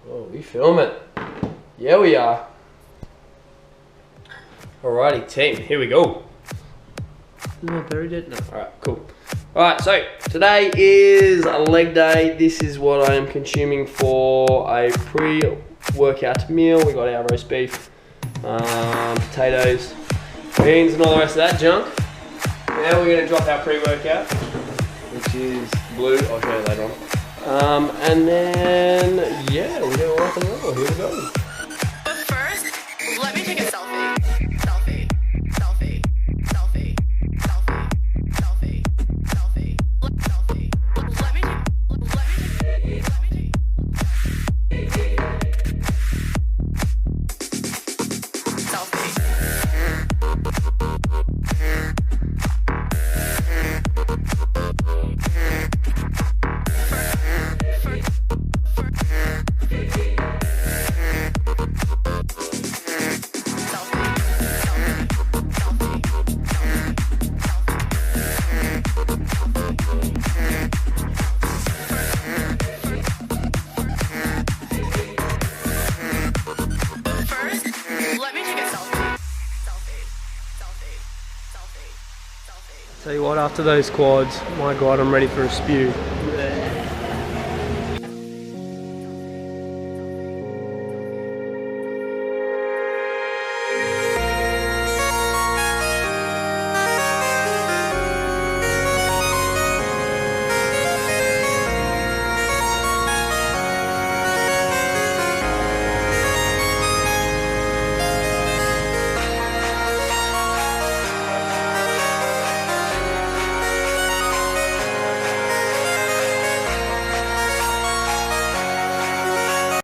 Oh, we filming. Yeah, we are. Alrighty, team, here we go. Is my berry dead? No. Alright, cool. Alright, so today is a leg day. This is what I am consuming for a pre-workout meal. We got our roast beef, potatoes, beans, and all the rest of that junk. Now we're going to drop our pre-workout, which is blue. I'll show you later on. And then, yeah, we're going to rock and roll. Here we go. But first, let me take a selfie. Selfie. Selfie. Selfie. Selfie. Selfie. Selfie. Selfie. Let me Tell you what, after those quads, my God, I'm ready for a spew.